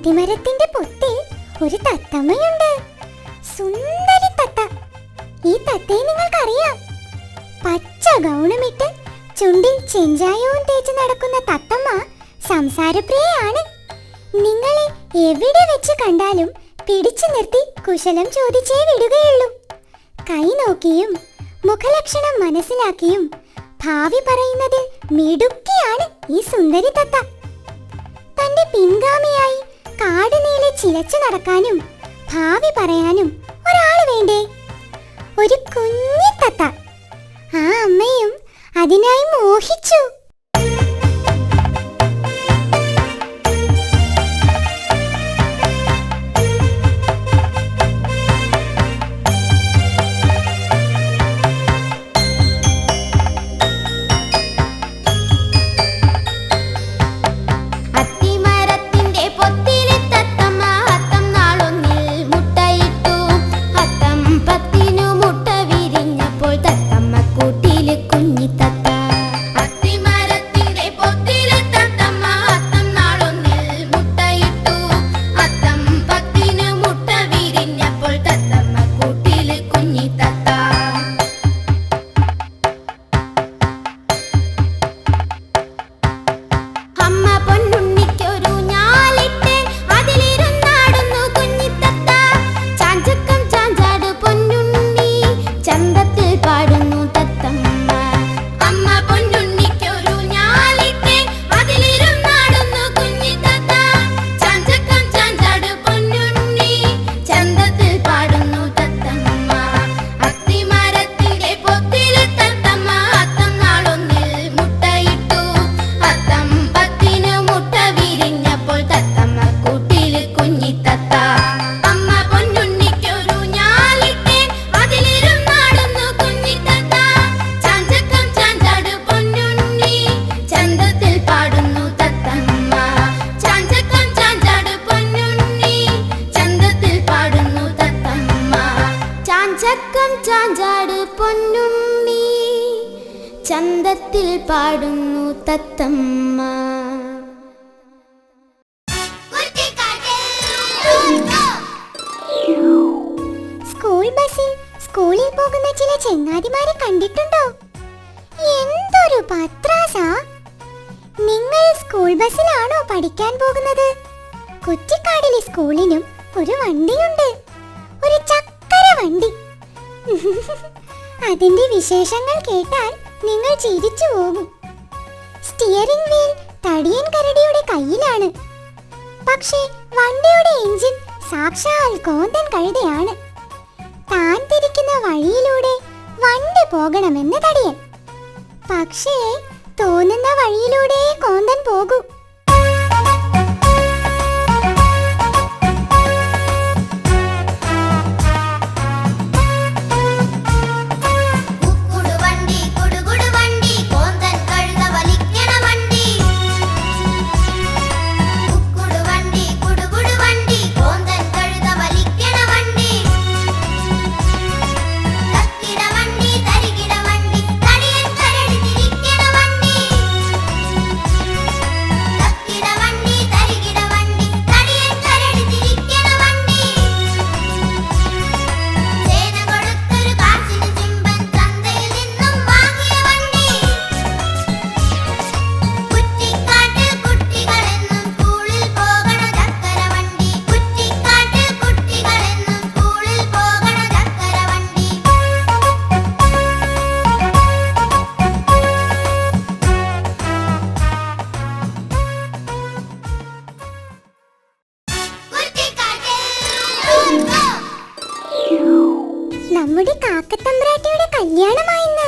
അത്തിമരത്തിന്റെ പൊത്തിൽ ഒരു തത്തമ്മയുണ്ട്. സുന്ദരി തത്ത. ഈ തത്തയെ നിങ്ങൾക്കറിയാം. പച്ച ഗൗണമിട്ട് ചുണ്ടിൽ ചെഞ്ചായവും തേച്ച് നടക്കുന്ന തത്തമ്മ സംസാരപ്രിയയാണ്. നിങ്ങളെ എവിടെ വെച്ച് കണ്ടാലും പിടിച്ചു നിർത്തി കുശലം ചോദിച്ചേ വിടുകയുള്ളൂ. കൈ നോക്കിയും മുഖലക്ഷണം മനസ്സിലാക്കിയും ഭാവി പറയുന്നതിൽ മിടുക്കിയാണ് ഈ സുന്ദരി തത്ത. തന്റെ പിൻഗാമിയായി കാട് നീളെ ചിലച്ചു നടക്കാനും ഭാവി പറയാനും ഒരാൾ വേണ്ടേ? ഒരു കുഞ്ഞി തത്ത. ആ അമ്മയും അതിനായി മോഹിച്ചു. ചന്തത്തിൽ പാടുന്നു തത്തമ്മ. സ്കൂൾ ബസ്സിൽ സ്കൂളിൽ പോകുന്ന ചില ചെങ്ങാതിമാരെ കണ്ടിട്ടുണ്ടോ? എന്തൊരു പത്രാസാ! നിങ്ങൾ സ്കൂൾ ബസ്സിലാണോ പഠിക്കാൻ പോകുന്നത്? കുറ്റിക്കാടിലെ സ്കൂളിനും ഒരു വണ്ടിയുണ്ട്, ഒരു ചക്കര വണ്ടി. അതിന്റെ വിശേഷങ്ങൾ കേട്ടാൽ നിങ്ങൾ ചിരിച്ചു പോകും. സ്റ്റിയറിംഗ് വീൽ തടിയൻ കരടിയുടെ കയ്യിലാണ്. പക്ഷേ വണ്ടിയുടെ എഞ്ചിൻ സാക്ഷാൽ കോന്തൻ കഴുതയാണ്. താൻ തിരിക്കുന്ന വഴിയിലൂടെ വണ്ടി പോകണമെന്ന് തടിയൻ. പക്ഷേ തോന്നുന്ന വഴിയിലൂടെ കോന്തൻ പോകൂ. നമ്മുടെ കാക്കത്തമ്പ്രാട്ടിയുടെ കല്യാണമായിന്ന്.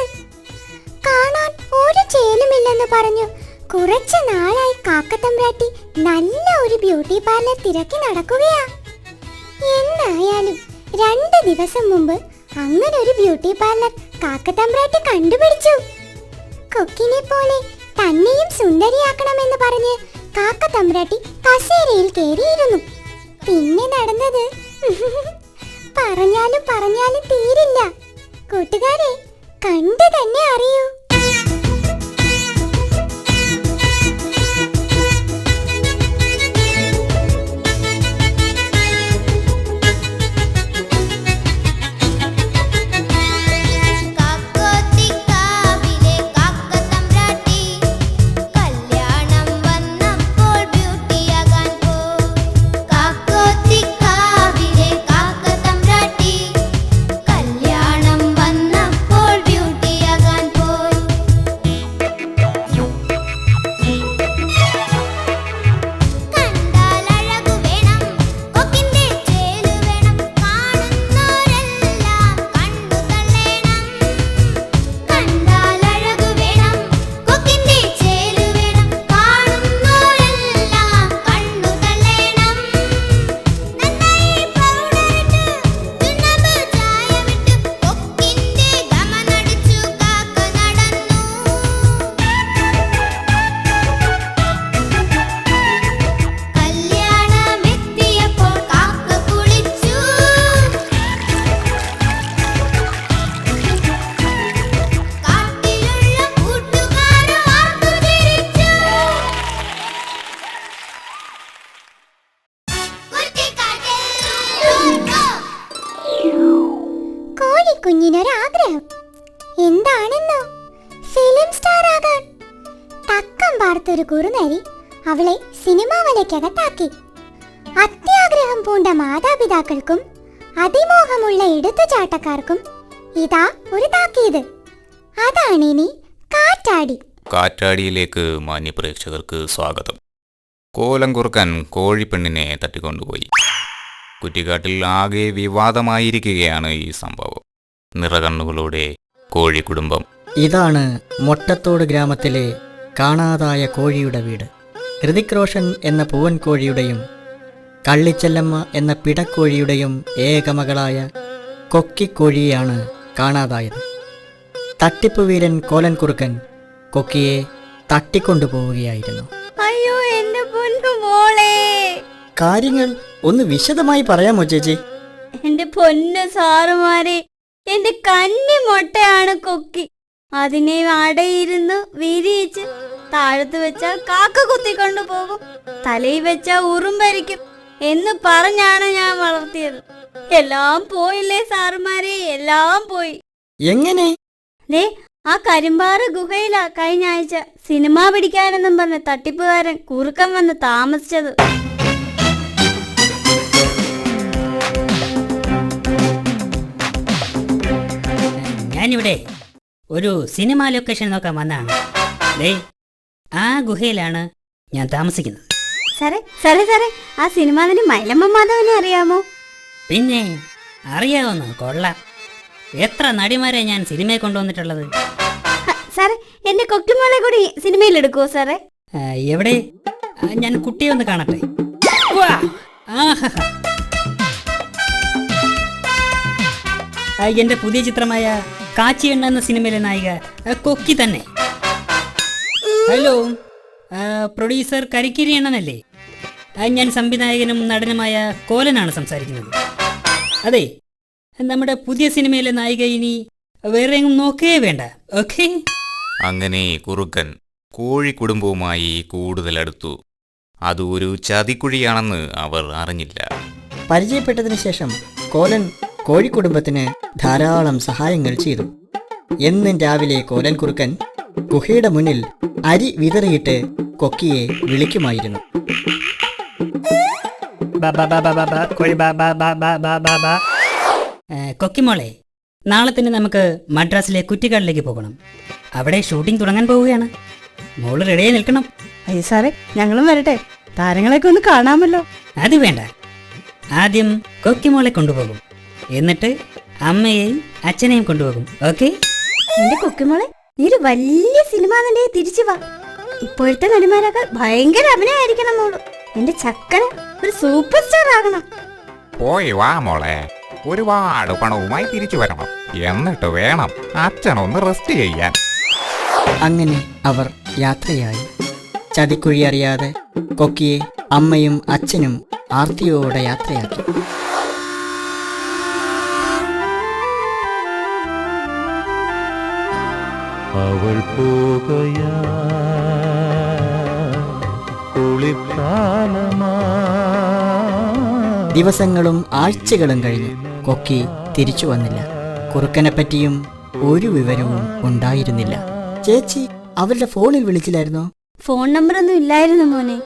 കാണാൻ ഒരു ചേലുമില്ലെന്ന് പറഞ്ഞു കുറച്ച് നാളായി കാക്കത്തമ്പ്രാട്ടി നല്ല ഒരു ബ്യൂട്ടി പാർലർ തിരക്കി നടക്കുകയാ. എന്തായാലും 2 ദിവസം മുമ്പ് അങ്ങനെ ഒരു ബ്യൂട്ടി പാർലർ കാക്കത്തമ്പ്രാട്ടി കണ്ടുപിടിച്ചു. കൊക്കിനെ പോലെ തന്നെയും സുന്ദരിയാക്കണമെന്ന് പറഞ്ഞ് കാക്കത്തമ്പ്രാട്ടി കസേരയിൽ കയറിയിരുന്നു. പിന്നെ നടന്നത് പറഞ്ഞാലും തീരില്ല. കൂട്ടുകാരെ, കണ്ടു തന്നെ അറിയൂ. ആഗ്രഹം എന്താണെന്നോ? ഫിലിം സ്റ്റാർ ആകാൻ. തക്കം പാർത്തൊരു കുറുനരി അവളെ സിനിമാ വലയ്ക്കകത്താക്കി. അത്യാഗ്രഹം പൂണ്ട മാതാപിതാക്കൾക്കും അതിമോഹമുള്ള എടുത്തുചാട്ടക്കാർക്കും ഇതാ ഒരു താക്കീത്. അതാണിനി കാറ്റാടി. കാറ്റാടിയിലേക്ക് മാന്യ പ്രേക്ഷകർക്ക് സ്വാഗതം. കോലം കുറുക്കൻ കോഴിപ്പെണ്ണിനെ തട്ടിക്കൊണ്ടുപോയി. കുറ്റിക്കാട്ടിൽ ആകെ വിവാദമായിരിക്കുകയാണ് ഈ സംഭവം. നിറകണ്ണുകളോടെ കോഴിക്കുടുംബം. ഇതാണ് മൊട്ടത്തോട് ഗ്രാമത്തിലെ കാണാതായ കോഴിയുടെ വീട്. ഹൃതിക് റോഷൻ എന്ന പൂവൻ കോഴിയുടെയും കള്ളിച്ചെല്ലമ്മ എന്ന പിടക്കോഴിയുടെയും ഏകമകളായ കൊക്കിക്കോഴിയെയാണ് കാണാതായത്. തട്ടിപ്പ് വീരൻ കോലൻ കുറുക്കൻ കൊക്കിയെ തട്ടിക്കൊണ്ടുപോവുകയായിരുന്നു. അയ്യോ എന്റെ പൊന്നു മോളെ, കാര്യങ്ങൾ ഒന്ന് വിശദമായി പറയാമോ ചേച്ചി? എന്റെ പൊന്നു സാറുമാരെ, എന്റെ കന്നി മുട്ടയാണ് കൊക്കി. അതിനെ അടയിരുന്ന് വിരിയിച്ച് താഴത്ത് വെച്ചാൽ കാക്ക കുത്തിക്കൊണ്ടു പോകും, തലയിൽ വെച്ചാൽ ഉറുമ്പരിക്കും എന്ന് പറഞ്ഞാണ് ഞാൻ വളർത്തിയത്. എല്ലാം പോയില്ലേ സാറുമാരെ, എല്ലാം പോയി. എങ്ങനെ? ദേ ആ കരിമ്പാറ ഗുഹയിലാ കഴിഞ്ഞ ആഴ്ച സിനിമ പിടിക്കാനെന്നും പറഞ്ഞ് തട്ടിപ്പുകാരൻ കുറുക്കൻ വന്ന് താമസിച്ചത്. ഞാനിവിടെ ഒരു സിനിമ ലൊക്കേഷൻ നോക്കാൻ വന്നതാണ്. ദേ ആ ഗുഹയിലാണ് ഞാൻ താമസിക്കുന്നത്. സാറേ സാറേ സാറേ, ആ സിനിമ നടി മൈലമ്മ മാധവനെ അറിയാമോ? പിന്നെ അറിയാവുന്ന കൊള്ളാം. എത്ര നടിമാരെ ഞാൻ സിനിമയെ കൊണ്ടുവന്നിട്ടുള്ളത്. സാറേ, എന്റെ കൊക്കിമോളെ കൂടി സിനിമയിൽ എടുക്കുവോ സാറേ? എവിടെ? ഞാൻ കുട്ടിയെ ഒന്ന് കാണട്ടെ. വാ! ആഹാ! എന്റെ പുതിയ ചിത്രമായ കാച്ചിയെണ്ണ എന്ന സിനിമയിലെ നായിക കൊക്കി തന്നെ. ഹലോ, പ്രൊഡ്യൂസർ കരിക്കിരി എണ്ണനല്ലേ? ഞാൻ സംവിധായകനും നടനുമായ കോലനാണ് സംസാരിക്കുന്നത്. അതെ, നമ്മുടെ പുതിയ സിനിമയിലെ നായിക ഇനി വേറെ എങ്ങും നോക്കേ വേണ്ട. ഓക്കെ. അങ്ങനെ കുറുക്കൻ കോഴിക്കുടുംബവുമായി കൂടുതൽ അടുത്തു. അത് ഒരു ചതിക്കുഴിയാണെന്ന് അവർ അറിഞ്ഞില്ല. പരിചയപ്പെട്ടതിന് ശേഷം കോലൻ കോഴിക്കുടുംബത്തിന് ധാരാളം സഹായങ്ങൾ ചെയ്തു. എന്നും രാവിലെ കോലൻ കുറുക്കൻ ഗുഹയുടെ മുന്നിൽ അരി വിതറിയിട്ട് കൊക്കിയെ വിളിക്കുമായിരുന്നു. കൊക്കിമോളെ, നാളെ തന്നെ നമുക്ക് മദ്രാസിലെ കുറ്റിക്കാടിലേക്ക് പോകണം. അവിടെ ഷൂട്ടിംഗ് തുടങ്ങാൻ പോവുകയാണ്. മോള് റെഡിയായി നിൽക്കണം. അയ്യോ സാറേ, ഞങ്ങളും വരട്ടെ, താരങ്ങളെയൊക്കെ ഒന്ന് കാണാമല്ലോ. അത് വേണ്ട, ആദ്യം കൊക്കിമോളെ കൊണ്ടുപോകും, എന്നിട്ട് അമ്മയെയും അച്ഛനെയും കൊണ്ടുപോകും. ഓക്കെ? എന്റെ കൊക്കിമോളെ, നീ ഒരു വലിയ സിനിമ നടിയെ തിരിച്ചു വാ. ഇപ്പോഴത്തെ നടിമാരൊക്കെ ഭയങ്കര അഭിനയായിരിക്കണം മോള്. എന്റെ ചക്കന് ഒരു സൂപ്പർ സ്റ്റാർ ആകണം. പോയി വാ മോളെ, ഒരുപാട് പണവുമായി തിരിച്ചു വരണം. എന്നിട്ട് വേണം അച്ഛനൊന്ന് റെസ്റ്റ് ചെയ്യാൻ. അങ്ങനെ അവർ യാത്രയായി. ചതിക്കുഴി അറിയാതെ കൊക്കിയെ അമ്മയും അച്ഛനും ആർത്തിയോടെ യാത്രയാക്കി. അവൾ പോകയാ ദിവസങ്ങളും ആഴ്ചകളും കഴിഞ്ഞു. കൊക്കി തിരിച്ചു വന്നില്ല. കുറുക്കനെപ്പറ്റിയും ഒരു വിവരവും ഉണ്ടായിരുന്നില്ല. ചേച്ചി അവരുടെ ഫോണിൽ വിളിച്ചില്ലായിരുന്നോ? ഫോൺ നമ്പറൊന്നും ഇല്ലായിരുന്നു മോനെ.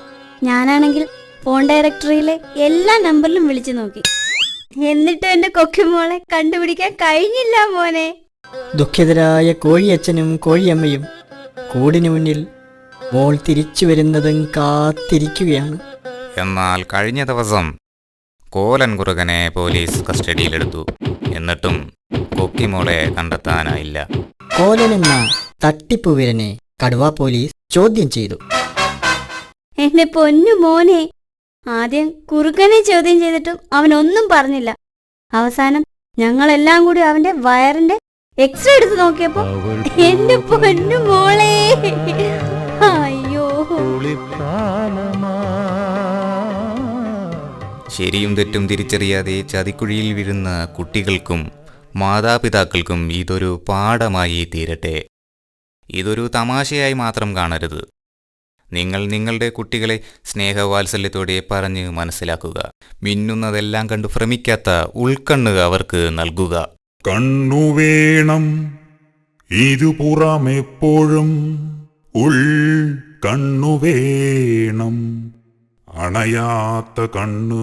ഞാനാണെങ്കിൽ ഫോൺ ഡയറക്ടറിയിലെ എല്ലാ നമ്പറിലും വിളിച്ചു നോക്കി. എന്നിട്ടും എന്റെ കൊക്കിമോളെ കണ്ടുപിടിക്കാൻ കഴിഞ്ഞില്ല മോനെ. ദുഃഖിതരായ കോഴിയച്ഛനും കോഴിയമ്മയും കൂടിനു മുന്നിൽ മോൾ തിരിച്ചു വരുന്നതും കാത്തിരിക്കുകയാണ്. എന്നാൽ കഴിഞ്ഞ ദിവസം കോലൻ കുറുക്കനെ പോലീസ് കസ്റ്റഡിയിലെടുത്തു. എന്നിട്ടും കൊക്കിമോളെ കണ്ടെത്താനായില്ല. കോലൻ എന്ന തട്ടിപ്പുവീരനെ കടുവ പോലീസ് ചോദ്യം ചെയ്തു. എന്റെ പൊന്നു മോനെ, ആദ്യം കുറുക്കനെ ചോദ്യം ചെയ്തിട്ടും അവനൊന്നും പറഞ്ഞില്ല. അവസാനം ഞങ്ങളെല്ലാം കൂടി അവന്റെ വയറിന്റെ എക്സ്റേ എടുത്ത് നോക്കിയപ്പോ എന്റെ പൊന്നു മോളെ, അയ്യോ. ശരിയും തെറ്റും തിരിച്ചറിയാതെ ചതിക്കുഴിയിൽ വീഴുന്ന കുട്ടികൾക്കും മാതാപിതാക്കൾക്കും ഇതൊരു പാഠമായി തീരട്ടെ. ഇതൊരു തമാശയായി മാത്രം കാണരുത്. നിങ്ങൾ നിങ്ങളുടെ കുട്ടികളെ സ്നേഹവാത്സല്യത്തോടെ പറഞ്ഞ് മനസ്സിലാക്കുക. മിന്നുന്നതെല്ലാം കണ്ടു ഭ്രമിക്കാത്ത ഉൾക്കണ്ണ് അവർക്ക് നൽകുക. കണ്ണു വേണം ഇരുപുറമെപ്പോഴും ഉൾ കണ്ണു വേണം അണയാത്ത കണ്ണ്